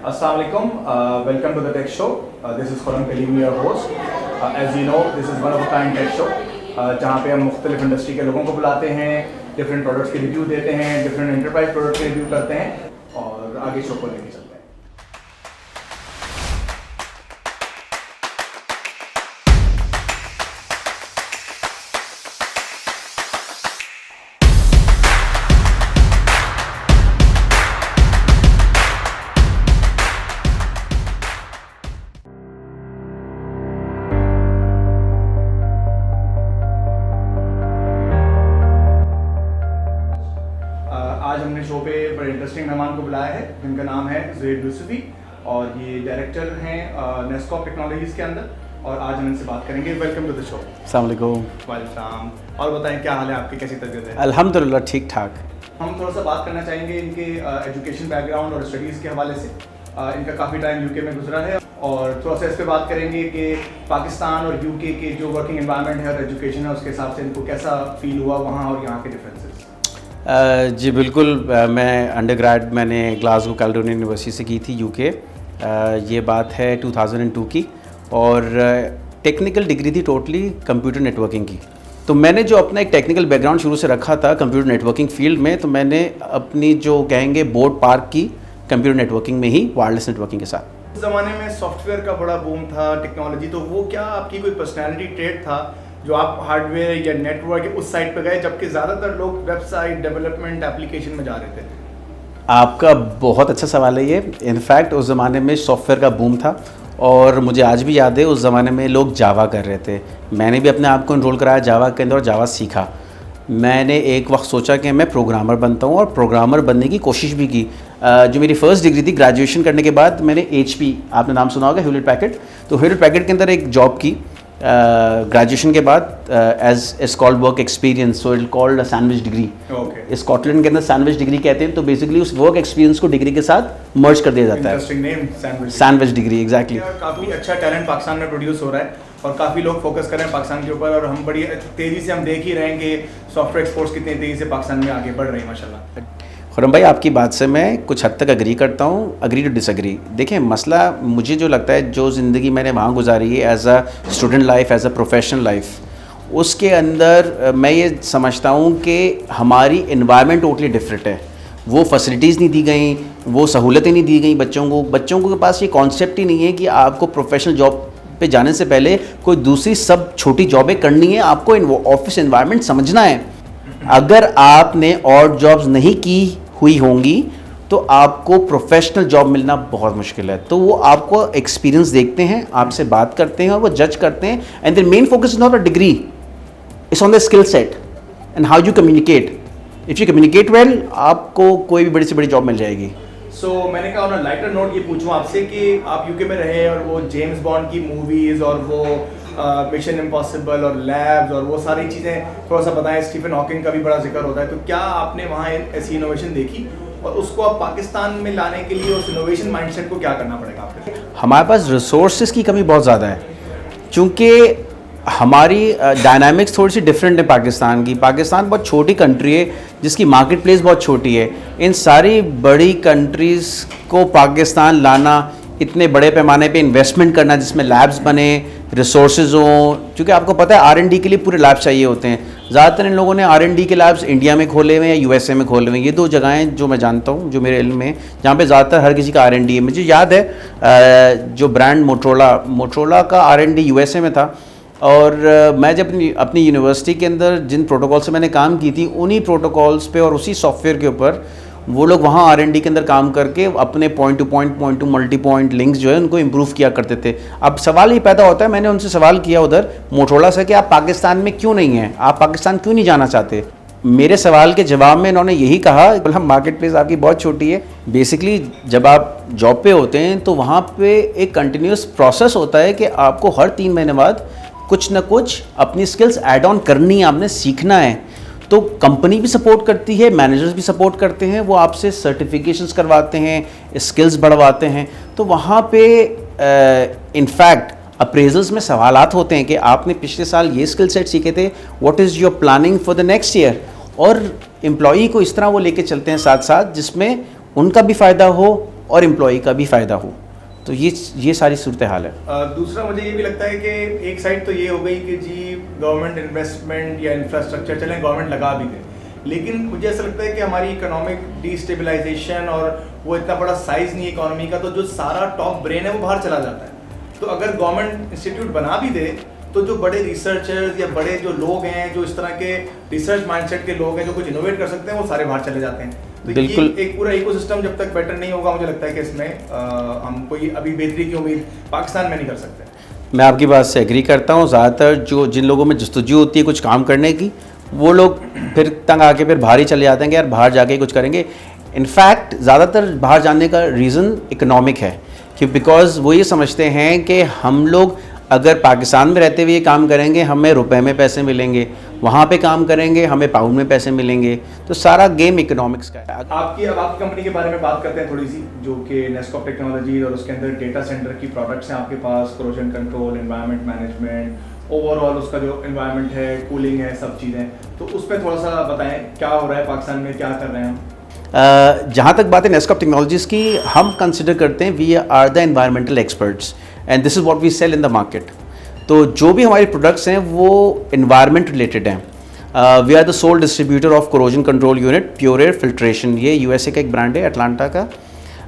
Assalamu alaikum. Welcome to the Tech Show. This is Khurram Kaleem, your host. As you know, this is one of a kind Tech Show, जहाँ पे हम मुख्तलिफ industry के लोगों को बुलाते हैं, डिफरेंट प्रोडक्ट्स के रिव्यू देते हैं, डिफरेंट एंटरप्राइज प्रोडक्ट्स के रिव्यू करते हैं और आगे शो को लेके चलते हैं। आज हमने शो पे बड़े इंटरेस्टिंग मेहमान को बुलाया है जिनका नाम है ज़ुहैब यूसुफ़ी और ये डायरेक्टर हैं नेस्कॉप टेक्नोलॉजीज़ के अंदर और आज हम इनसे बात करेंगे। Welcome to the show. अस्सलाम वालेकुम। वेलकम। और बताएं क्या हाल है आपकी, कैसी तबीयत है? अल्हम्दुलिल्लाह ठीक ठाक। हम थोड़ा सा बात करना चाहेंगे इनके एजुकेशन बैकग्राउंड और स्टडीज़ के हवाले से। इनका काफ़ी टाइम यूके में गुजरा है और थोड़ा सा इस पर बात करेंगे कि पाकिस्तान और यूके के जो वर्किंग एनवायरनमेंट है और एजुकेशन है उसके हिसाब से इनको कैसा फील हुआ वहाँ और यहाँ के डिफरेंसेस। जी बिल्कुल। मैं अंडरग्रेड मैंने ग्लासगो कैलेडोनियन यूनिवर्सिटी से की थी यूके। ये बात है 2002 की और टेक्निकल डिग्री थी टोटली कंप्यूटर नेटवर्किंग की। तो मैंने जो अपना एक टेक्निकल बैकग्राउंड शुरू से रखा था कंप्यूटर नेटवर्किंग फील्ड में, तो मैंने अपनी जो कहेंगे बोर्ड पार्क की कंप्यूटर नेटवर्किंग में ही वायरलेस नेटवर्किंग के साथ। उस ज़माने में सॉफ्टवेयर का बड़ा बूम था, टेक्नोलॉजी, तो वो क्या आपकी कोई पर्सनैलिटी ट्रेट था जो आप हार्डवेयर या नेटवर्क उस साइड पे गए जबकि ज़्यादातर लोग वेबसाइट डेवलपमेंट एप्लीकेशन में जा रहे थे? आपका बहुत अच्छा सवाल है ये। इनफैक्ट उस ज़माने में सॉफ्टवेयर का बूम था और मुझे आज भी याद है उस ज़माने में लोग जावा कर रहे थे। मैंने भी अपने आप को इनरोल कराया जावा के अंदर और जावा सीखा। मैंने एक वक्त सोचा कि मैं प्रोग्रामर बनता हूँ और प्रोग्रामर बनने की कोशिश भी की। जो मेरी फर्स्ट डिग्री थी ग्रेजुएशन करने के बाद मैंने HP, आपने नाम सुना होगा, ह्यूलेट पैकर्ड, तो ह्यूलेट पैकर्ड के अंदर एक जॉब की ग्रेजुएशन के बाद as called work experience, so it called a sandwich degree. Scotland के अंदर सैंडविच डिग्री कहते हैं। तो बेसिकली उस वर्क एक्सपीरियंस को डिग्री के साथ मर्ज कर दिया जाता है। Sandwich degree, exactly. काफ़ी अच्छा टैलेंट पाकिस्तान में प्रोड्यूस हो रहा है और काफ़ी लोग फोकस कर रहे हैं पाकिस्तान के ऊपर और हम बड़ी तेज़ी से हम देख ही रहे हैं कि सॉफ्टवेयर एक्सपोर्ट्स कितनी तेज़ी से पाकिस्तान में आगे बढ़ रही है माशाल्लाह। खुर्रम भाई, आपकी बात से मैं कुछ हद तक अग्री करता हूँ, अग्री टू डिसअग्री। देखें, मसला मुझे जो लगता है, जो ज़िंदगी मैंने वहाँ गुजारी है as a student life, as a professional life, उसके अंदर मैं ये समझता हूँ कि हमारी इन्वायरमेंट टोटली डिफरेंट है। वो फैसिलिटीज़ नहीं दी गई, वो सहूलतें नहीं दी गई बच्चों के पास ये कॉन्सेप्ट ही नहीं है कि आपको प्रोफेशनल जॉब पे जाने से पहले कोई दूसरी सब छोटी जॉबें करनी है। आपको ऑफिस एनवायरनमेंट समझना है। अगर आपने और जॉब्स नहीं की हुई होंगी तो आपको प्रोफेशनल जॉब मिलना बहुत मुश्किल है। तो वो आपको एक्सपीरियंस देखते हैं, आपसे बात करते हैं और वो जज करते हैं। And their main focus is not a degree, it's on the skill set and how you communicate. If you communicate well, आपको कोई भी बड़ी से बड़ी जॉब मिल जाएगी। मैंने कहा ऑन लाइटर नोट ये पूछूं आपसे कि आप यूके में रहे और वो जेम्स बॉन्ड की मूवीज़ और वो मिशन इम्पॉसिबल और लैब्स और वो सारी चीज़ें थोड़ा सा बताएं। स्टीफन हॉकिंग का भी बड़ा जिक्र होता है, तो क्या आपने वहाँ ऐसी इनोवेशन देखी और उसको आप पाकिस्तान में लाने के लिए उस इनोवेशन माइंडसेट को क्या करना पड़ेगा आपके? हमारे पास रिसोर्सेज की कमी बहुत ज़्यादा है क्योंकि हमारी डायनामिक्स थोड़ी सी डिफरेंट है पाकिस्तान की। पाकिस्तान बहुत छोटी कंट्री है जिसकी मार्केट प्लेस बहुत छोटी है। इन सारी बड़ी कंट्रीज़ को पाकिस्तान लाना, इतने बड़े पैमाने पे इन्वेस्टमेंट करना जिसमें लैब्स बने, रिसोर्सेज हों, क्योंकि आपको पता है R&D के लिए पूरे लैब्स चाहिए होते हैं। ज़्यादातर इन लोगों ने R&D के लैब्स इंडिया में खोले हुए हैं या USA में खोले हुए हैं। ये दो जगहें जो मैं जानता हूँ, जो मेरे इल्म में, जहाँ पे ज़्यादातर हर किसी का R&D है। मुझे याद है जो ब्रांड मोटरोला का R&D USA में था और मैं जब अपनी यूनिवर्सिटी के अंदर जिन प्रोटोकॉल से मैंने काम की थी, उन्हीं प्रोटोकॉल्स पे और उसी सॉफ्टवेयर के ऊपर वो लोग वहाँ R&D के अंदर काम करके अपने point two multi point links जो है उनको इम्प्रूव किया करते थे। अब सवाल ये पैदा होता है, मैंने उनसे सवाल किया उधर मोटरोला से कि आप पाकिस्तान में क्यों नहीं हैं, आप पाकिस्तान क्यों नहीं जाना चाहते? मेरे सवाल के जवाब में इन्होंने यही कहा, बोला मार्केट प्लेस आपकी बहुत छोटी है। बेसिकली जब आप जॉब पे होते हैं तो वहाँ पे एक कंटिन्यूस प्रोसेस होता है कि आपको हर 3 महीने बाद कुछ ना कुछ अपनी स्किल्स ऐड ऑन करनी है, आपने सीखना है। तो कंपनी भी सपोर्ट करती है, मैनेजर्स भी सपोर्ट करते हैं, वो आपसे सर्टिफिकेशंस करवाते हैं, स्किल्स बढ़वाते हैं। तो वहाँ पे इनफैक्ट अप्रेजल्स में सवालात होते हैं कि आपने पिछले साल ये स्किल सेट सीखे थे, what is your planning for the next year. और एम्प्लॉई को इस तरह वो लेके चलते हैं साथ साथ जिसमें उनका भी फ़ायदा हो और एम्प्लॉई का भी फ़ायदा हो। तो ये सारी सूरत हाल है। दूसरा मुझे ये भी लगता है कि एक साइड तो ये हो गई कि जी गवर्नमेंट इन्वेस्टमेंट या इंफ्रास्ट्रक्चर चलें, गवर्नमेंट लगा भी दे, लेकिन मुझे ऐसा लगता है कि हमारी इकोनॉमिक डिस्टेबलाइजेशन और वो इतना बड़ा साइज़ नहीं है इकोनॉमी का, तो जो सारा टॉप ब्रेन है वो बाहर चला जाता है। तो अगर गवर्नमेंट इंस्टीट्यूट बना भी दे तो जो बड़े रिसर्चर्स या बड़े जो लोग हैं, जो इस तरह के रिसर्च माइंडसेट के लोग हैं, जो कुछ इनोवेट कर सकते हैं, वो सारे बाहर चले जाते हैं। तो बिल्कुल, ये एक पूरा इकोसिस्टम जब तक बेटर नहीं होगा, मुझे लगता है कि इसमें हम कोई अभी बेहतरी की उम्मीद पाकिस्तान में नहीं कर सकते। मैं आपकी बात से एग्री करता हूँ। ज़्यादातर जिन लोगों में जस्तजू होती है कुछ काम करने की, वो लोग फिर तंग आके फिर बाहर ही चले जाते हैं कि यार बाहर जाके कुछ करेंगे। इनफैक्ट ज़्यादातर बाहर जाने का रीज़न इकोनॉमिक है, कि बिकॉज़ वो ये समझते हैं कि हम लोग अगर पाकिस्तान में रहते हुए ये काम करेंगे हमें रुपए में पैसे मिलेंगे, वहाँ पे काम करेंगे हमें पाउंड में पैसे मिलेंगे। तो सारा गेम इकोनॉमिक्स का है। अब आपकी कंपनी के बारे में बात करते हैं थोड़ी सी, जो कि नेस्कॉप टेक्नोलॉजी, और उसके अंदर डेटा सेंटर की प्रोडक्ट्स हैं आपके पास, corrosion control, environment management, overall उसका जो एनवायरनमेंट है, कूलिंग है, सब चीज़ें। तो उस पर थोड़ा सा बताएं क्या हो रहा है पाकिस्तान में, क्या कर रहे हैं हम। जहाँ तक बात है नेस्कॉप टेक्नोलॉजीज़ की, हम कंसिडर करते हैं we are the environmental experts and this is what we sell in the market. तो जो भी हमारे प्रोडक्ट्स हैं वो एनवायरनमेंट रिलेटेड हैं। We are the sole distributor of corrosion control unit pure air filtration. ये यूएसए का एक ब्रांड है, अटलांटा का।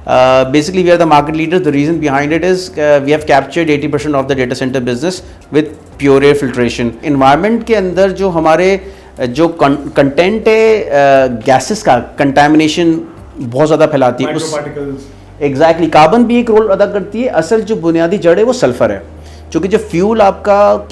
Basically we are the market leaders. The reason behind it is we have captured 80% of the data center business with pure air filtration. Environment के अंदर जो हमारे जो कंटेंट है गैसेस का कंटेमिनेशन बहुत ज़्यादा फैलाती है। एग्जैक्टली कार्बन भी एक रोल अदा करती है। असल जो बुनियादी जड़ है वो सल्फर है, क्योंकि जो फ्यूल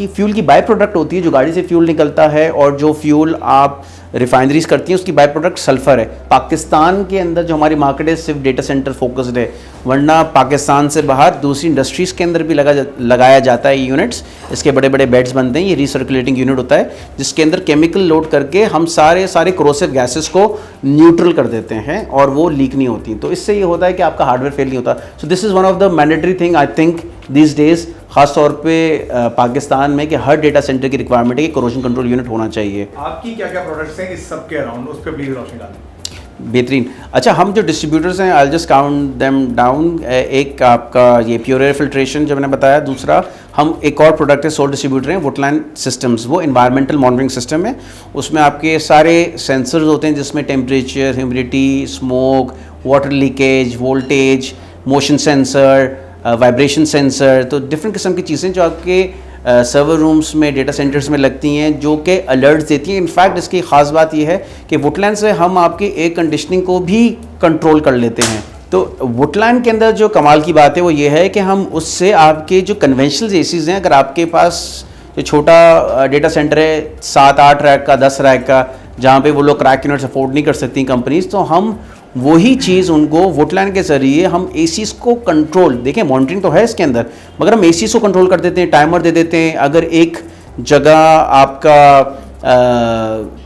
फ्यूल की बाय प्रोडक्ट होती है, जो गाड़ी से फ्यूल निकलता है और जो फ्यूल आप रिफाइनरीज करती हैं उसकी बाय प्रोडक्ट सल्फर है। पाकिस्तान के अंदर जो हमारी मार्केट है सिर्फ डेटा सेंटर फोकस्ड है, वरना पाकिस्तान से बाहर दूसरी इंडस्ट्रीज़ के अंदर भी लगाया जाता है यूनिट्स। इसके बड़े बड़े बेड्स बनते हैं। ये रिसर्कुलेटिंग यूनिट होता है जिसके अंदर केमिकल लोड करके हम सारे कोरोसिव गैसेस को न्यूट्रल कर देते हैं और वो लीक नहीं होती। तो इससे ये होता है कि आपका हार्डवेयर फेल नहीं होता। So this is one of the mandatory thing I think this days, ख़ास तौर पे पाकिस्तान में, कि हर डेटा सेंटर की रिक्वायरमेंट है कि कोरोजन कंट्रोल यूनिट होना चाहिए। आपकी क्या क्या प्रोडक्ट्स हैं इस सब के अराउंड, उस पर प्लीज रोशनी डालें। बेहतरीन। अच्छा, हम जो डिस्ट्रीब्यूटर्स हैं I just count them down. एक आपका ये प्योर एयर फिल्ट्रेशन जो मैंने बताया, दूसरा हम एक और प्रोडक्ट है सोल डिस्ट्रीब्यूटर हैं वुडलैंड सिस्टम्स। वो एनवायरमेंटल मॉनिटरिंग सिस्टम है। उसमें आपके सारे सेंसर्स होते हैं जिसमें temperature, humidity, smoke, water leakage, voltage, motion sensor, vibration sensor, तो डिफरेंट किस्म की चीज़ें जो आपके सर्वर रूम्स में, डेटा सेंटर्स में लगती हैं, जो कि अलर्ट्स देती हैं। इनफैक्ट इसकी ख़ास बात यह है कि वुडलैंड से हम आपके एयर कंडीशनिंग को भी कंट्रोल कर लेते हैं। तो वुडलैंड के अंदर जो कमाल की बात है वो ये है कि हम उससे आपके जो कन्वेंशनल एसीज़ हैं, अगर आपके पास जो छोटा डेटा सेंटर है 7-8 रैक का, 10 रैक का, जहाँ पे वो लोग रैक यूनिट्स अफोर्ड नहीं कर सकती कंपनीज, तो हम वही चीज़ उनको वुडलैंड के ज़रिए हम एसीज़ को कंट्रोल, देखें मॉनिटरिंग तो है इसके अंदर, मगर हम एसीज़ को कंट्रोल कर देते हैं, टाइमर दे देते हैं। अगर एक जगह आपका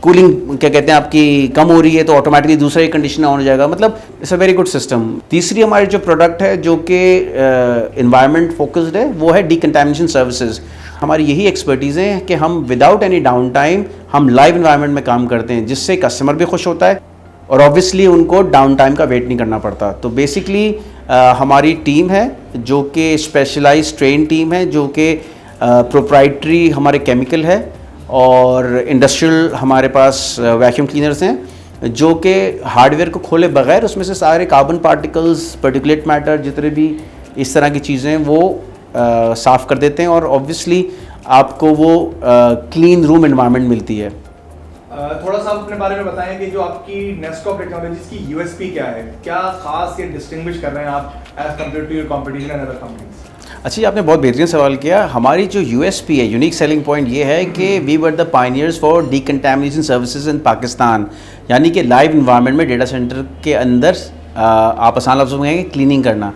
कूलिंग क्या कहते हैं आपकी कम हो रही है तो ऑटोमेटिकली दूसरा एक कंडीशन ऑन हो जाएगा। मतलब it's a very good system. तीसरी हमारी जो प्रोडक्ट है जो कि एनवायरनमेंट फोकस्ड है वो है डीकंटामिनेशन सर्विसेज। हमारी यही एक्सपर्टीज़ है कि हम विदाउट एनी डाउन टाइम हम लाइव एनवायरनमेंट में काम करते हैं, जिससे कस्टमर भी खुश होता है और ऑब्वियसली उनको डाउन टाइम का वेट नहीं करना पड़ता। तो बेसिकली हमारी टीम है जो कि स्पेशलाइज्ड ट्रेन टीम है, जो कि प्रोप्राइटरी हमारे केमिकल है, और इंडस्ट्रियल हमारे पास वैक्यूम क्लीनर्स हैं जो कि हार्डवेयर को खोले बगैर उसमें से सारे कार्बन पार्टिकल्स, पार्टिकुलेट मैटर, जितने भी इस तरह की चीज़ें वो साफ़ कर देते हैं और ऑब्वियसली आपको वो क्लीन रूम एनवायरनमेंट मिलती है। थोड़ा सा अपने बारे में बताएं कि जो आपकी नेस्कॉप टेक्नोलॉजीज की यूएसपी क्या है, क्या खास ये डिस्टिंग्विश कर रहे हैं आप as compare to your competition and other companies? अच्छा, ये आपने बहुत बेहतरीन सवाल किया। हमारी जो यूएसपी है, यूनिक सेलिंग पॉइंट, ये है कि we were the pioneers for decontamination services in Pakistan. यानी कि लाइव इन्वायरमेंट में डेटा सेंटर के अंदर आप आसान लफ्ज़ों में कहेंगे क्लीनिंग करना।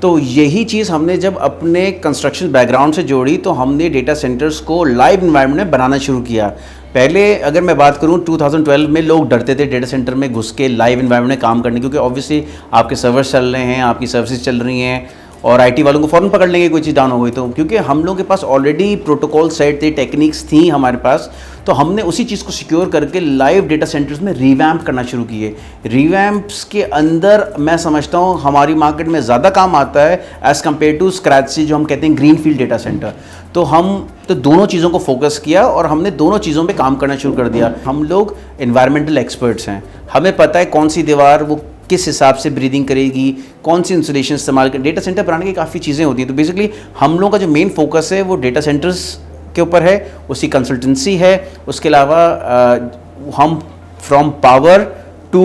तो यही चीज़ हमने जब अपने कंस्ट्रक्शन बैकग्राउंड से जोड़ी तो हमने डेटा सेंटर्स को लाइव इन्वायरमेंट में बनाना शुरू किया। पहले अगर मैं बात करूं 2012 में लोग डरते थे डेटा सेंटर में घुस के लाइव इन्वायरमेंट में काम करने, क्योंकि ऑब्वियसली आपके सर्वर्स चल रहे हैं, आपकी सर्विसेज चल रही हैं और आईटी वालों को फ़ौरन पकड़ लेंगे कोई चीज़ डाउन हो गई तो, क्योंकि हम लोगों के पास ऑलरेडी प्रोटोकॉल सेट थे, टेक्निक्स थी हमारे पास, तो हमने उसी चीज़ को सिक्योर करके लाइव डेटा सेंटर्स में रिवैम्प करना शुरू किए। रिवैम्प्स के अंदर मैं समझता हूँ हमारी मार्केट में ज़्यादा काम आता है एज़ कम्पेयर टू स्क्रैच से, जो हम कहते हैं ग्रीन फील्ड डेटा सेंटर। तो हम तो दोनों चीज़ों को फोकस किया और हमने दोनों चीज़ों पे काम करना शुरू कर दिया। हम लोग एनवायरमेंटल एक्सपर्ट्स हैं, हमें पता है कौन सी दीवार वो किस हिसाब से ब्रीदिंग करेगी, कौन सी इंसुलेशन इस्तेमाल कर। डेटा सेंटर बनाने की काफ़ी चीज़ें होती हैं, तो बेसिकली हम लोगों का जो मेन फोकस है वो डेटा सेंटर्स के ऊपर है, उसकी कंसल्टेंसी है। उसके अलावा हम फ्रॉम पावर टू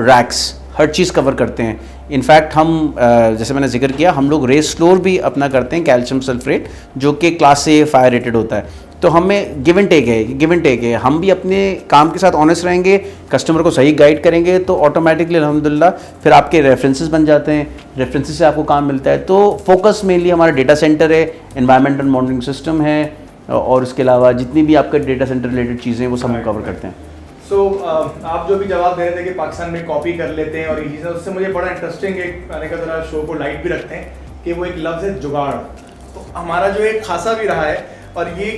रैक्स हर चीज़ कवर करते हैं। इनफैक्ट हम जैसे मैंने जिक्र किया, हम लोग रेस फ्लोर भी अपना करते हैं कैल्शियम सल्फेट, जो कि क्लास ए फायर रेटेड होता है। तो हमें गिव एंड टेक है। हम भी अपने काम के साथ ऑनेस्ट रहेंगे, कस्टमर को सही गाइड करेंगे, तो ऑटोमेटिकली अल्हम्दुलिल्लाह फिर आपके रेफरेंसेस बन जाते हैं, रेफरेंसेस से आपको काम मिलता है। तो फोकस मेनली हमारा डेटा सेंटर है, एनवायरमेंटल मॉनिटरिंग सिस्टम है, और उसके अलावा जितनी भी आपके डेटा सेंटर रिलेटेड चीज़ें वो सब हम कवर करते हैं। सो आप जो भी जवाब दे रहे थे कि पाकिस्तान में कॉपी कर लेते हैं और ये चीज़ें, उससे मुझे बड़ा इंटरेस्टिंग एक मैंने कहा ज़रा शो को लाइट भी रखते हैं कि वो एक लफ्ज़ है जुगाड़। तो हमारा जो एक खासा भी रहा है, और ये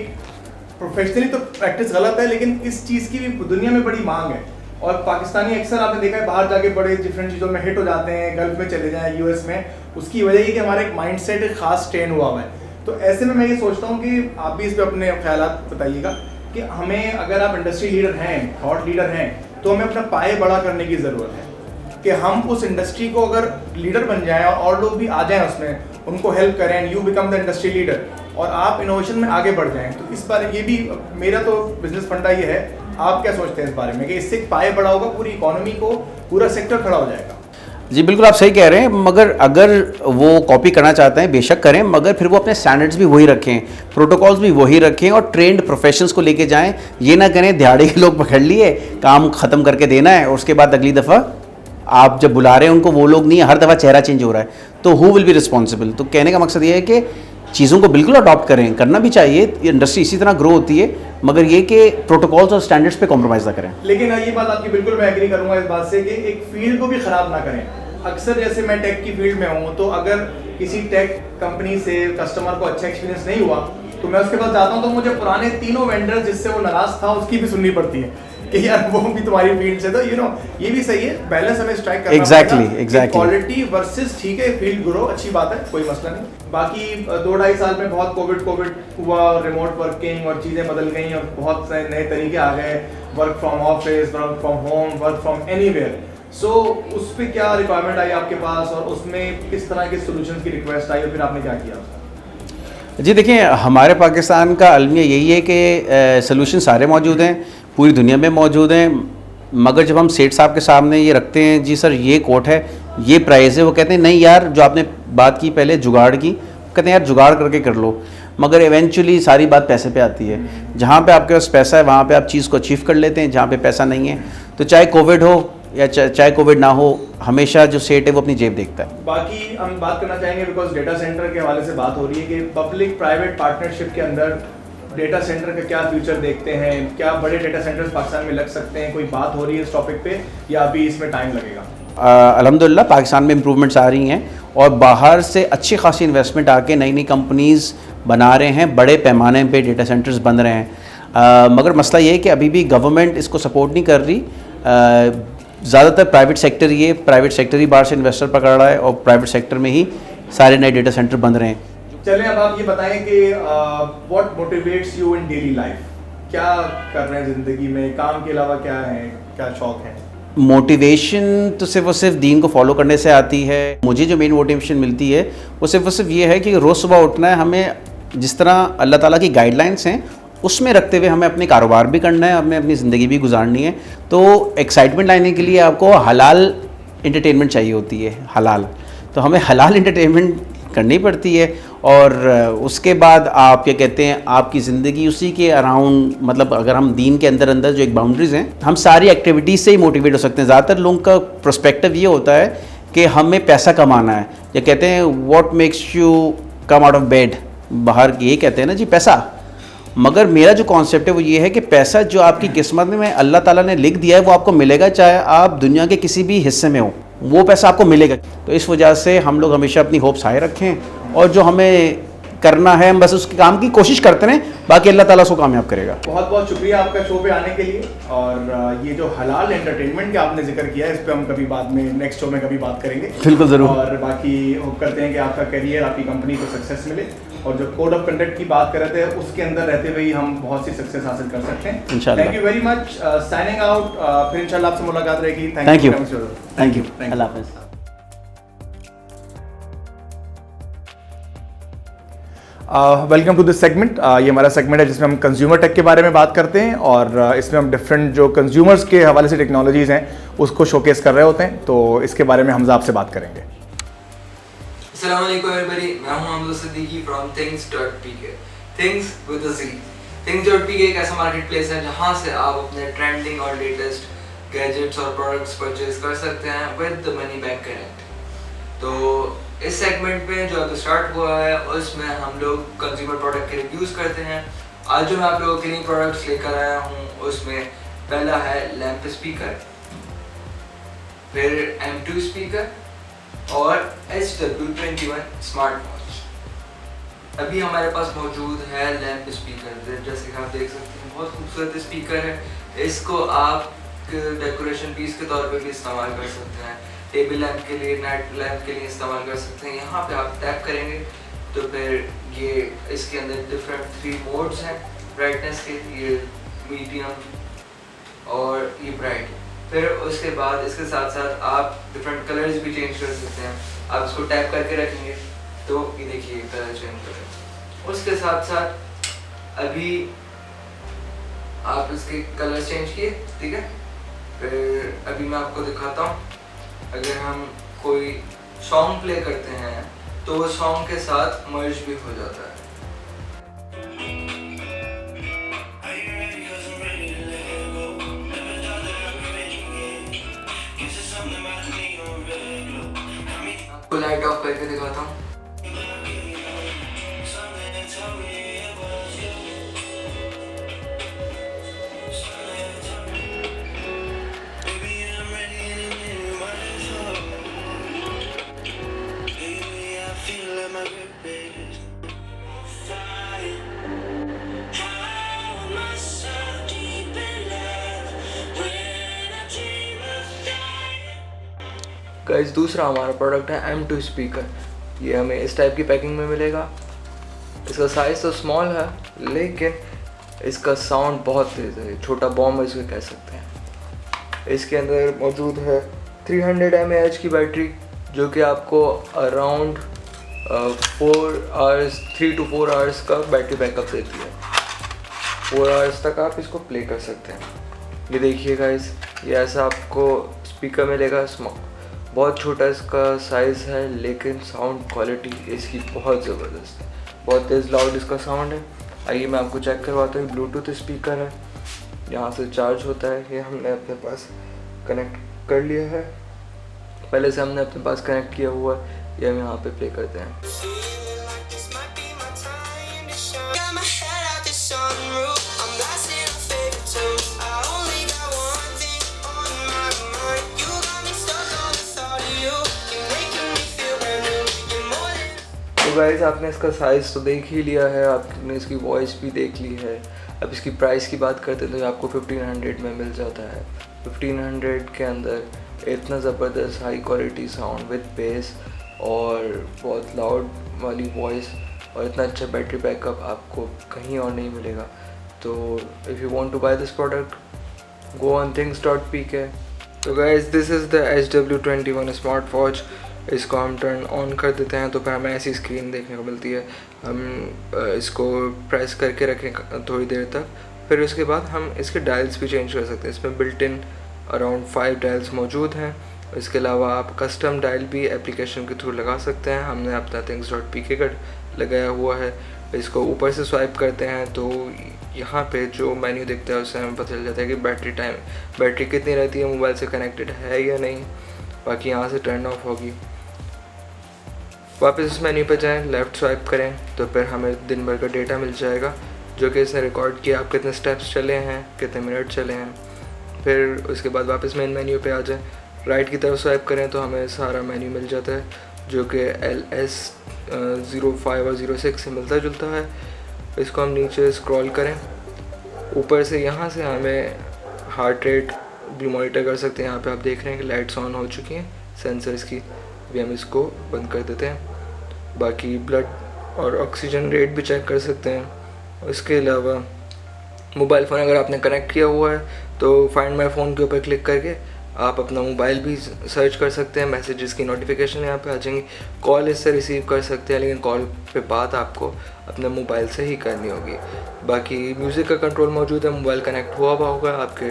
प्रोफेशनली तो प्रैक्टिस गलत है, लेकिन इस चीज़ की भी दुनिया में बड़ी मांग है। और पाकिस्तानी अक्सर आपने देखा है बाहर जाके बड़े डिफरेंट चीज़ों में हिट हो जाते हैं, गल्फ में चले जाएं, यूएस में। उसकी वजह ये कि हमारा एक माइंडसेट एक खास ट्रेन हुआ है। तो ऐसे में मैं ये सोचता हूँ कि आप भी इस पर अपने ख्यालात बताइएगा कि हमें, अगर आप इंडस्ट्री लीडर हैं, थॉट लीडर हैं, तो हमें अपना पाए बड़ा करने की ज़रूरत है कि हम उस इंडस्ट्री को अगर लीडर बन जाएं और लोग भी आ जाएं उसमें, उनको हेल्प करें, you become the industry leader, और आप इनोवेशन में आगे बढ़ जाएं। तो इस बारे ये भी मेरा तो बिजनेस फंडा ये है, आप क्या सोचते हैं इस बारे में कि इससे पाए बड़ा होगा, पूरी इकोनॉमी को, पूरा सेक्टर खड़ा हो जाएगा? जी बिल्कुल, आप सही कह रहे हैं, मगर अगर वो कॉपी करना चाहते हैं बेशक करें, मगर फिर वो अपने स्टैंडर्ड्स भी वही रखें, प्रोटोकॉल्स भी वही रखें, और ट्रेंड प्रोफेशंस को लेके जाएं। ये ना करें दिहाड़ी के लोग पकड़ लिए, काम ख़त्म करके देना है, और उसके बाद अगली दफ़ा आप जब बुला रहे हैं उनको वो लोग नहीं है, हर दफ़ा चेहरा चेंज हो रहा है, तो हु विल बी रिस्पॉन्सिबल। तो कहने का मकसद ये है कि चीज़ों को बिल्कुल अडॉप्ट करें, करना भी चाहिए, इंडस्ट्री इसी तरह ग्रो होती है, मगर ये कि प्रोटोकॉल्स और स्टैंडर्ड्स पे कॉम्प्रोमाइज़ ना करें। लेकिन ये बात आपकी बिल्कुल मैं एग्री करूंगा इस बात से कि एक फील्ड को भी ख़राब ना करें। अक्सर जैसे मैं टेक की फील्ड में हूँ, तो अगर किसी टेक कंपनी से कस्टमर को अच्छा एक्सपीरियंस नहीं हुआ, तो मैं उसके पास जाता हूँ, तो मुझे पुराने तीनों वेंडर जिससे वो नाराज़ था उसकी भी सुननी पड़ती है कि यार वो भी तुम्हारी फील्ड से। तो ये भी सही है, बैलेंस हमें स्ट्राइक करना एग्जैक्टली क्वालिटी वर्सेस, ठीक है फील्ड ग्रो अच्छी बात है, कोई मसला नहीं। बाकी 2-2.5 साल में बहुत कोविड हुआ, रिमोट वर्किंग और चीज़ें बदल गई और बहुत से नए तरीके आ गए, work from office, work from home, work from anywhere. So उस पर क्या रिक्वायरमेंट आई आपके पास, और उसमें किस तरह के सोल्यूशन की रिक्वेस्ट आई, और फिर आपने क्या किया? जी देखिए, हमारे पाकिस्तान का अलमिया यही है कि सोल्यूशन सारे मौजूद हैं, पूरी दुनिया में मौजूद हैं, मगर जब हम सेठ साहब के सामने ये रखते हैं, जी सर ये कोट है, ये प्राइस है, वो कहते हैं नहीं यार, जो आपने बात की पहले जुगाड़ की, कहते हैं यार जुगाड़ करके कर लो। मगर इवेंचुअली सारी बात पैसे पे आती है। जहाँ पे आपके पास पैसा है वहाँ पे आप चीज़ को अचीव कर लेते हैं, जहाँ पे पैसा नहीं है, तो चाहे कोविड हो या चाहे कोविड ना हो, हमेशा जो सेठ है वो अपनी जेब देखता है। बाकी हम बात करना चाहेंगे, बिकॉज डेटा सेंटर के हवाले से बात हो रही है, कि पब्लिक प्राइवेट पार्टनरशिप के अंदर डेटा सेंटर का क्या फ्यूचर देखते हैं, क्या बड़े डेटा सेंटर्स पाकिस्तान में लग सकते हैं, कोई बात हो रही है इस टॉपिक पे, या अभी इसमें टाइम लगेगा? अल्हम्दुलिल्लाह पाकिस्तान में इम्प्रूवमेंट्स आ रही हैं, और बाहर से अच्छी खासी इन्वेस्टमेंट आके नई नई कंपनीज़ बना रहे हैं, बड़े पैमाने पे डेटा सेंटर्स बन रहे हैं। मगर मसला ये है कि अभी भी गवर्नमेंट इसको सपोर्ट नहीं कर रही। ज़्यादातर प्राइवेट सेक्टर ही बाहर से इन्वेस्टर पकड़ रहा है, और प्राइवेट सेक्टर में ही सारे नए डेटा सेंटर बन रहे हैं। चलें, अब आप ये बताएं कि what motivates you in daily life, क्या कर रहे हैं ज़िंदगी में, काम के अलावा क्या है, क्या शौक है? मोटिवेशन तो सिर्फ और सिर्फ दीन को फॉलो करने से आती है। मुझे जो मेन मोटिवेशन मिलती है वो सिर्फ और सिर्फ ये है कि रोज़ सुबह उठना है, हमें जिस तरह अल्लाह ताला की गाइडलाइंस हैं उसमें रखते हुए हमें अपने कारोबार भी करना है, हमें अपनी ज़िंदगी भी गुजारनी है। तो एक्साइटमेंट लाने के लिए आपको हलाल एंटरटेनमेंट चाहिए होती है, हलाल, तो हमें हलाल एंटरटेनमेंट करनी पड़ती है। और उसके बाद आप क्या कहते हैं, आपकी ज़िंदगी उसी के अराउंड, मतलब अगर हम दीन के अंदर जो एक बाउंड्रीज़ हैं, हम सारी एक्टिविटीज़ से ही मोटिवेट हो सकते हैं। ज़्यादातर लोगों का पर्सपेक्टिव ये होता है कि हमें पैसा कमाना है, या कहते हैं what makes you come out of bed, बाहर ये कहते हैं ना जी पैसा। मगर मेरा जो कॉन्सेप्ट है वो ये है कि पैसा जो आपकी किस्मत में अल्लाह ताला ने लिख दिया है वो आपको मिलेगा, चाहे आप दुनिया के किसी भी हिस्से में हो, वो पैसा आपको मिलेगा। तो इस वजह से हम लोग हमेशा अपनी होप्स हाई रखें और जो हमें करना है हम बस उसके काम की कोशिश करते रहें, बाकी अल्लाह ताला उसको कामयाब करेगा। बहुत बहुत शुक्रिया आपका शो पे आने के लिए। और ये जो हलाल एंटरटेनमेंट का आपने जिक्र किया है, इस पे हम कभी बाद में नेक्स्ट शो में कभी बात करेंगे। बिल्कुल ज़रूर। और बाकी होप करते हैं कि आपका करियर, आपकी कंपनी को सक्सेस मिले, और जो कोड ऑफ कंडक्ट की बात कर रहे थे उसके अंदर रहते हुए हम बहुत सी सक्सेस हासिल कर सकते हैं इंशाल्लाह। Thank you very much. Signing out. फिर इंशाल्लाह आपसे मुलाकात रहेगी। Thank you. Thank you. अल्लाह हाफ़िज़। Welcome to this segment. ये हमारा सेगमेंट है जिसमें हम कंज्यूमर टेक के बारे में बात करते हैं, और इसमें हम डिफरेंट जो कंज्यूमर्स के हवाले से टेक्नोलॉजीज़ हैं उसको शोकेस कर रहे होते हैं। तो इसके बारे में हमजा आपसे बात करेंगे। अस्सलाम वालेकुम एवरीबॉडी, मैं हूं Hamza Siddiqui from things.pk। Things with a Z. things.pk एक ऐसा मार्केट प्लेस है जहां से आप अपने ट्रेंडिंग और लेटेस्ट गैजेट्स और प्रोडक्ट्स परचेज कर सकते हैं with the money back correct. तो इस सेगमेंट में जो अभी स्टार्ट हुआ है उसमें हम लोग कंज्यूमर प्रोडक्ट के रिव्यूज़ करते हैं। आज जो मैं आप लोगों के लिए प्रोडक्ट्स लेकर आया हूँ उसमें पहला है लैंप स्पीकर, फिर M2 स्पीकर और SW21 स्मार्ट वॉच। अभी हमारे पास मौजूद है लैंप स्पीकर, जैसे कि आप देख सकते हैं बहुत खूबसूरत स्पीकर है। इसको आप डेकोरेशन पीस के तौर पे भी इस्तेमाल कर सकते हैं, टेबल लैंप के लिए, नाइट लैंप के लिए इस्तेमाल कर सकते हैं। यहाँ पे आप टैप करेंगे तो फिर ये इसके अंदर डिफरेंट 3 मोड्स हैं ब्राइटनेस के, ये मीडियम और ये ब्राइट। फिर उसके बाद इसके साथ साथ आप डिफरेंट कलर्स भी चेंज कर सकते हैं। आप इसको टैप करके रखेंगे तो ये देखिए कलर चेंज करें। उसके साथ साथ अभी आप इसके कलर चेंज किए, ठीक है। फिर अभी मैं आपको दिखाता हूँ, अगर हम कोई सॉन्ग प्ले करते हैं तो वो सॉन्ग के साथ मर्ज भी हो जाता है। आपको लाइट ऑफ करके दिखाता हूँ। गाइस, दूसरा हमारा प्रोडक्ट है M2 स्पीकर। ये हमें इस टाइप की पैकिंग में मिलेगा। इसका साइज़ तो स्मॉल है लेकिन इसका साउंड बहुत तेज़ है, छोटा बॉम्ब इसको कह सकते हैं। इसके अंदर मौजूद है 300 mAh की बैटरी, जो कि आपको अराउंड 3 to 4 आवर्स का बैटरी बैकअप देती है। 4 आवर्स तक आप इसको प्ले कर सकते हैं। ये देखिए गाइस, ये ऐसा आपको स्पीकर मिलेगा। बहुत छोटा इसका साइज़ है लेकिन साउंड क्वालिटी इसकी बहुत ज़बरदस्त है, बहुत तेज़ लाउड इसका साउंड है। आइए मैं आपको चेक करवाता हूँ। ब्लूटूथ स्पीकर है, यहाँ से चार्ज होता है। ये हमने अपने पास कनेक्ट कर लिया है, पहले से हमने अपने पास कनेक्ट किया हुआ है। ये हम यहाँ पे प्ले करते हैं। तो गाइस, आपने इसका साइज़ तो देख ही लिया है, आपने इसकी वॉइस भी देख ली है। अब इसकी प्राइस की बात करते हैं तो आपको 1500 में मिल जाता है। 1500 के अंदर इतना ज़बरदस्त high quality sound with base और बहुत लाउड वाली वॉइस और इतना अच्छा बैटरी बैकअप आपको कहीं और नहीं मिलेगा। तो if you want to buy this product, go on things.pk। तो guys, this is the SW21 smart watch. इसको हम टर्न ऑन कर देते हैं तो फिर हमें ऐसी स्क्रीन देखने को मिलती है। हम इसको प्रेस करके रखें थोड़ी देर तक, फिर उसके बाद हम इसके डायल्स भी चेंज कर सकते हैं। इसमें बिल्ट इन अराउंड 5 डायल्स मौजूद हैं। इसके अलावा आप कस्टम डायल भी एप्लीकेशन के थ्रू लगा सकते हैं। हमने अपना things.pk का लगाया हुआ है। इसको ऊपर से स्वाइप करते हैं तो यहाँ पे जो मेन्यू दिखता है उससे हमें पता चल जाता है कि बैटरी कितनी रहती है, मोबाइल से कनेक्टेड है या नहीं। बाकी यहाँ से टर्न ऑफ होगी। वापस इस मेन्यू पर जाएं, लेफ़्ट स्वाइप करें तो फिर हमें दिन भर का डेटा मिल जाएगा, जो कि इसने रिकॉर्ड किया, आप कितने स्टेप्स चले हैं, कितने मिनट चले हैं। फिर उसके बाद वापस मेन मेन्यू पे आ जाएं, राइट की तरफ स्वाइप करें तो हमें सारा मेन्यू मिल जाता है, जो कि LS05 और 06 से मिलता जुलता है। इसको हम नीचे स्क्रॉल करें, ऊपर से यहाँ से हमें हार्ट रेट भी मॉनिटर कर सकते हैं। यहाँ पे आप देख रहे हैं कि लाइट्स ऑन हो चुकी हैं सेंसर्स की, अभी हम इसको बंद कर देते हैं। बाकी ब्लड और ऑक्सीजन रेट भी चेक कर सकते हैं। इसके अलावा मोबाइल फ़ोन अगर आपने कनेक्ट किया हुआ है तो फाइंड माई फ़ोन के ऊपर क्लिक करके आप अपना मोबाइल भी सर्च कर सकते हैं। मैसेजेस की नोटिफिकेशन यहाँ पे आ जाएंगी, कॉल इससे रिसीव कर सकते हैं, लेकिन कॉल पे बात आपको अपने मोबाइल से ही करनी होगी। बाकी म्यूज़िक का कंट्रोल मौजूद है, मोबाइल कनेक्ट हुआ होगा आपके,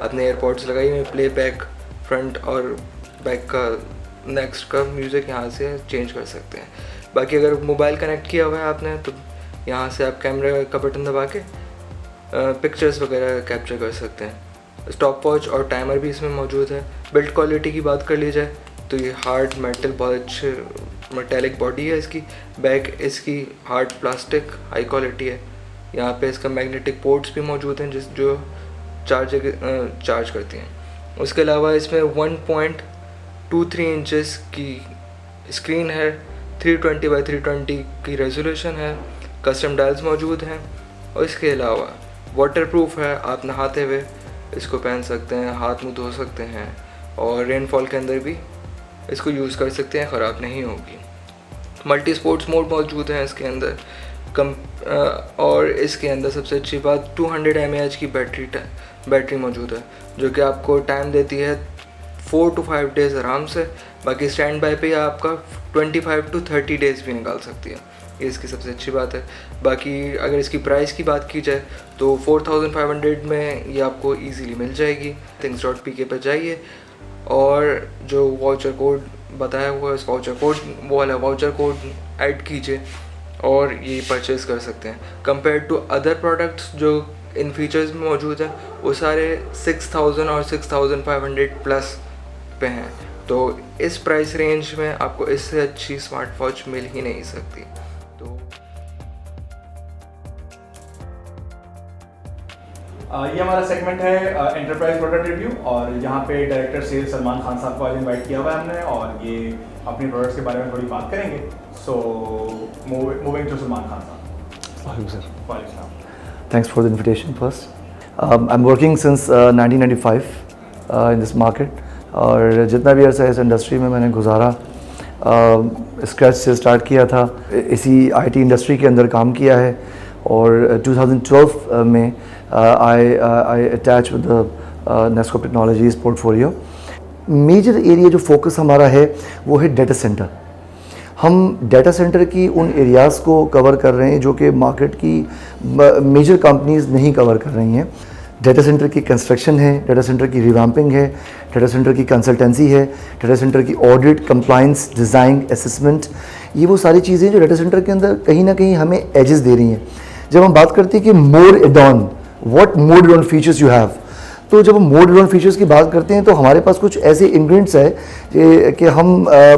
अपने एयरपॉड्स लगाई हुए, प्ले बैक फ्रंट और बैक का नेक्स्ट का म्यूज़िक यहाँ से चेंज कर सकते हैं। बाकी अगर मोबाइल कनेक्ट किया हुआ है आपने तो यहाँ से आप कैमरे का बटन दबा के पिक्चर्स वगैरह कैप्चर कर सकते हैं। स्टॉप वॉच और टाइमर भी इसमें मौजूद है। बिल्ड क्वालिटी की बात कर ली जाए तो ये हार्ड मेटल, बहुत अच्छे मेटेलिक बॉडी है इसकी। बैक इसकी हार्ड प्लास्टिक, हाई क्वालिटी है। यहाँ पे इसका मैग्नेटिक पोर्ट्स भी मौजूद हैं जो चार्ज करती हैं। उसके अलावा इसमें 1.23 इंचेस की स्क्रीन है, 320x320 की रेजोल्यूशन है, कस्टम डायल्स मौजूद हैं। और इसके अलावा वाटरप्रूफ है, आप नहाते हुए इसको पहन सकते हैं, हाथ मुँह धो सकते हैं और रेनफॉल के अंदर भी इसको यूज़ कर सकते हैं, ख़राब नहीं होगी। मल्टी स्पोर्ट्स मोड मौजूद है इसके अंदर और इसके अंदर सबसे अच्छी बात 200 mAh की बैटरी मौजूद है, जो कि आपको टाइम देती है 4 to 5 डेज़ आराम से। बाकी स्टैंड बाय पे आपका 25 to 30 डेज़ भी निकाल सकती है, ये इसकी सबसे अच्छी बात है। बाकी अगर इसकी प्राइस की बात की जाए तो 4500 में ये आपको इजीली मिल जाएगी। things.pk पर जाइए और जो वाउचर कोड बताया हुआ है उस वाउचर कोड ऐड कीजिए और ये परचेज़ कर सकते हैं। कंपेयर टू अदर प्रोडक्ट्स जो इन फीचर्स में मौजूद हैं वो सारे 6000 और 6500 प्लस पे हैं, तो इस प्राइस रेंज में आपको इससे अच्छी स्मार्ट वॉच मिल ही नहीं सकती। तो ये हमारा सेगमेंट है एंटरप्राइज प्रोडक्ट रिव्यू, और यहाँ पे डायरेक्टर सेल्स सलमान खान साहब को आज इनवाइट किया हुआ है हमने, और ये अपने प्रोडक्ट्स के बारे में थोड़ी बात करेंगे। So moving to Salman Khan साहब। Welcome, sir. वालेकुम। Thanks for the invitation first. I'm working since 1995 in this market. और जितना भी अर्सा इस इंडस्ट्री में मैंने गुजारा, स्क्रैच से स्टार्ट किया था, इसी IT इंडस्ट्री के अंदर काम किया है, और 2012 में I attached with the Nescope Technologies portfolio. Major area जो फोकस हमारा है वो है डाटा सेंटर। हम डाटा सेंटर की उन एरियाज़ को कवर कर रहे हैं जो कि मार्केट की मेजर कंपनीज नहीं कवर कर रही हैं। डाटा सेंटर की कंस्ट्रक्शन है, डाटा सेंटर की रिवैम्पिंग है, डाटा सेंटर की कंसल्टेंसी है, डाटा सेंटर की ऑडिट, कंप्लाइंस, डिज़ाइन, असेसमेंट, ये वो सारी चीज़ें जो डाटा सेंटर के अंदर कहीं ना कहीं हमें एजेस दे रही हैं। जब हम बात करते हैं कि more add-on, what more add-on features you have, तो जब हम मोर एड-ऑन फीचर्स की बात करते हैं तो हमारे पास कुछ ऐसे इंग्रेडिएंट्स है कि हम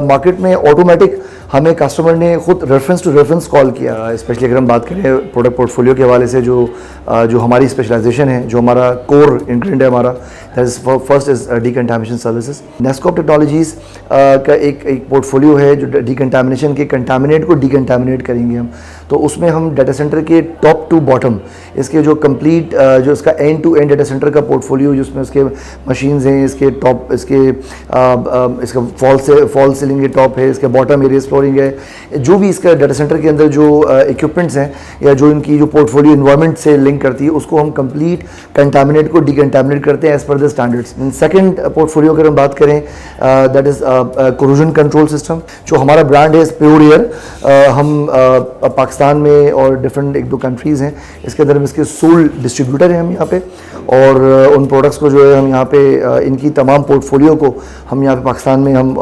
मार्केट में ऑटोमेटिक हमें कस्टमर ने खुद रेफरेंस टू रेफरेंस कॉल किया। स्पेशली अगर हम बात करें प्रोडक्ट पोर्टफोलियो के हवाले से, जो हमारी स्पेशलाइजेशन है, जो हमारा कोर इंग्रेडिएंट है हमारा, that is first is decontamination services. Nescop Technologies का एक पोर्टफोलियो है जो डीकंटामिनेशन के कंटामिनेट को डीकंटामिनेट करेंगे हम, तो उसमें हम डाटा सेंटर के टॉप टू बॉटम इसके जो कंप्लीट जो इसका end to end data center का पोर्टफोलियो, जिसमें उसके मशीन्स हैं, इसके टॉप इसका फॉल सीलिंग के टॉप है, इसके बॉटम एरिया फ्लोरिंग है, जो भी इसका डाटा सेंटर के अंदर जो इक्विपमेंट्स हैं या जो इनकी जो पोर्टफोलियो इन्वायरमेंट से लिंक करती है, उसको हम कंप्लीट कंटामिनेट को डीकंटामिनेट करते हैं as per the standards. Second portfolio अगर हम बात करें, that is corrosion control system, जो हमारा ब्रांड है प्योर एयर। हम पाकिस्तान में और डिफरेंट 1-2 कंट्रीज़ हैं, इसके अंदर हम इसके सोल डिस्ट्रीब्यूटर हैं हम यहाँ पे, और उन प्रोडक्ट्स को जो है हम यहाँ पे इनकी तमाम पोर्टफोलियो को हम यहाँ पे पाकिस्तान में हम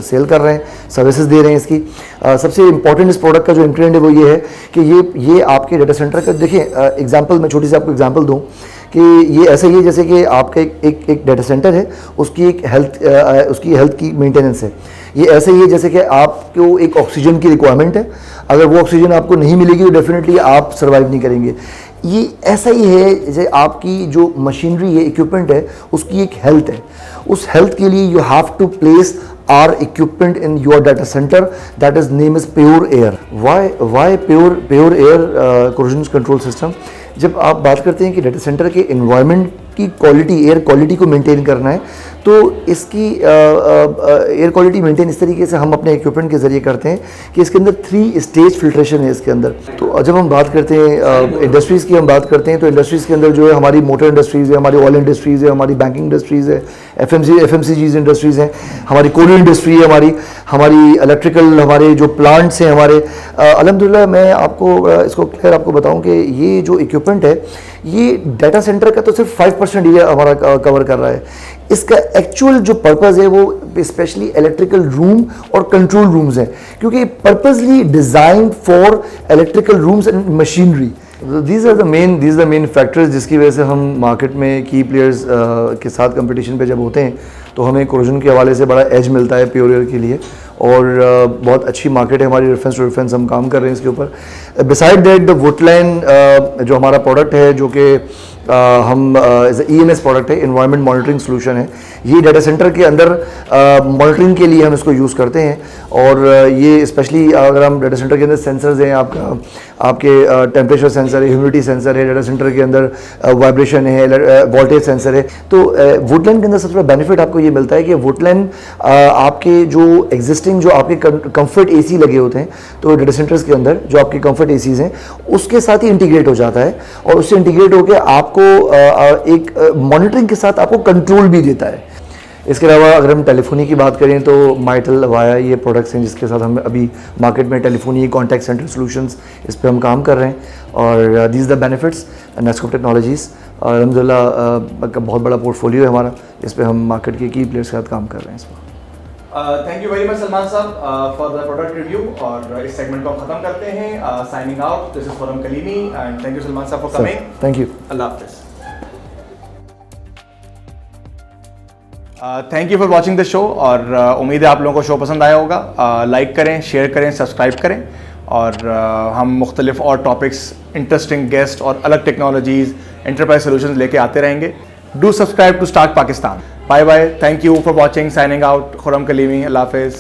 सेल कर रहे हैं, सर्विसेज दे रहे हैं इसकी। सबसे इंपॉर्टेंट इस प्रोडक्ट का जो इंग्रेडिएंट है वो ये है कि ये आपके डाटा सेंटर का, देखिए एग्जांपल मैं छोटी सी आपको एग्जांपल दूं कि ये ऐसा ही है जैसे कि आपका एक डाटा सेंटर है, उसकी उसकी हेल्थ की मेंटेनेंस है। ये ऐसे ही है जैसे कि आपको एक ऑक्सीजन की रिक्वायरमेंट है, अगर वो ऑक्सीजन आपको नहीं मिलेगी तो डेफिनेटली आप सर्वाइव नहीं करेंगे। ये ऐसा ही है जैसे आपकी जो मशीनरी है, इक्विपमेंट है, उसकी एक हेल्थ है। उस हेल्थ के लिए you have to place our equipment in your data center, that is name is Pure Air. Why Pure Air corrosion control system? जब आप बात करते हैं कि डाटा सेंटर के एनवायरनमेंट की क्वालिटी, एयर क्वालिटी को मेंटेन करना है, तो इसकी एयर क्वालिटी मेंटेन इस तरीके से हम अपने इक्विपमेंट के ज़रिए करते हैं कि इसके अंदर 3 स्टेज फिल्ट्रेशन है इसके अंदर। तो जब हम बात करते हैं इंडस्ट्रीज़ की, हम बात करते हैं तो इंडस्ट्रीज़ के अंदर जो है हमारी मोटर इंडस्ट्रीज़ है, हमारी ऑयल इंडस्ट्रीज़ है, हमारी बैंकिंग इंडस्ट्रीज़ है, FMCGs इंडस्ट्रीज़ हैं, हमारी कोल इंडस्ट्री है, हमारी इलेक्ट्रिकल, हमारे जो प्लांट्स हैं हमारे। अल्हम्दुलिल्लाह मैं आपको इसको क्लियर आपको बताऊं कि ये जो इक्विपमेंट है ये डाटा सेंटर का तो सिर्फ 5% एरिया हमारा कवर कर रहा है। इसका एक्चुअल जो पर्पज़ है वो स्पेशली इलेक्ट्रिकल रूम और कंट्रोल रूम्स हैं, क्योंकि purposely design for electrical rooms and machinery. These are the main factors जिसकी वजह से हम मार्केट में की प्लेयर्स के साथ कंपटीशन पे जब होते हैं तो हमें कोरोजन के हवाले से बड़ा एज मिलता है प्योर एयर के लिए, और बहुत अच्छी मार्केट है हमारी, रेफरेंस टू रेफरेंस हम काम कर रहे हैं इसके ऊपर। बिसाइड दैट द वुडलैंड जो हमारा प्रोडक्ट है, जो कि हम EMS प्रोडक्ट है, इन्वायरमेंट मॉनिटरिंग सोल्यूशन है, ये डाटा सेंटर के अंदर मॉनिटरिंग के लिए हम इसको यूज़ करते हैं। और ये स्पेशली अगर हम डाटा सेंटर के अंदर सेंसर्स हैं, आपके टेम्परेचर सेंसर है, ह्यूमिडिटी सेंसर है, डाटा सेंटर के अंदर वाइब्रेशन है, वोल्टेज सेंसर है। तो वुडलैंड के अंदर सबसे बड़ा बेनिफिट आपको ये मिलता है कि वुडलैंड आपके जो एग्जिस्टिंग जो आपके कंफर्ट AC लगे होते हैं, तो डाटा सेंटर्स के अंदर जो आपके कंफर्ट ACs हैं उसके साथ ही इंटीग्रेट हो जाता है, और उससे इंटीग्रेट होकर आपको एक मॉनिटरिंग के साथ आपको कंट्रोल भी देता है। इसके अलावा अगर हम टेलीफोनी की बात करें तो माइटल, वाया, ये प्रोडक्ट्स हैं जिसके साथ हम अभी मार्केट में टेलीफोनी, कॉन्टैक्ट सेंटर सॉल्यूशंस, इस पर हम काम कर रहे हैं। और दीज द बेनिफिट्स नेस्कोप टेक्नोलॉजीज़, और अल्हम्दुलिल्लाह का बहुत बड़ा पोर्टफोलियो है हमारा, इस पर हम मार्केट के की प्लेयर्स के साथ काम कर रहे हैं इस पर। Thank you very much Salman sahab for the product review, और इस सेगमेंट को हम खत्म करते हैं। Signing out, this is Khurram Kalimi, and thank you Salman sahab for coming. Thank you. अल्लाह हाफिज़। Thank you for watching the show, और उम्मीद है आप लोगों को शो पसंद आया होगा। लाइक करें, शेयर करें, सब्सक्राइब करें, और हम मुख्तलिफ और टॉपिक्स, इंटरेस्टिंग गेस्ट और अलग टेक्नोलॉजीज़, एंटरप्राइज सोल्यूशंस लेके आते रहेंगे। Do subscribe to Stark Pakistan. Bye bye, thank you for watching, signing out, Khurram Kalimi, अल्लाह हाफिज़।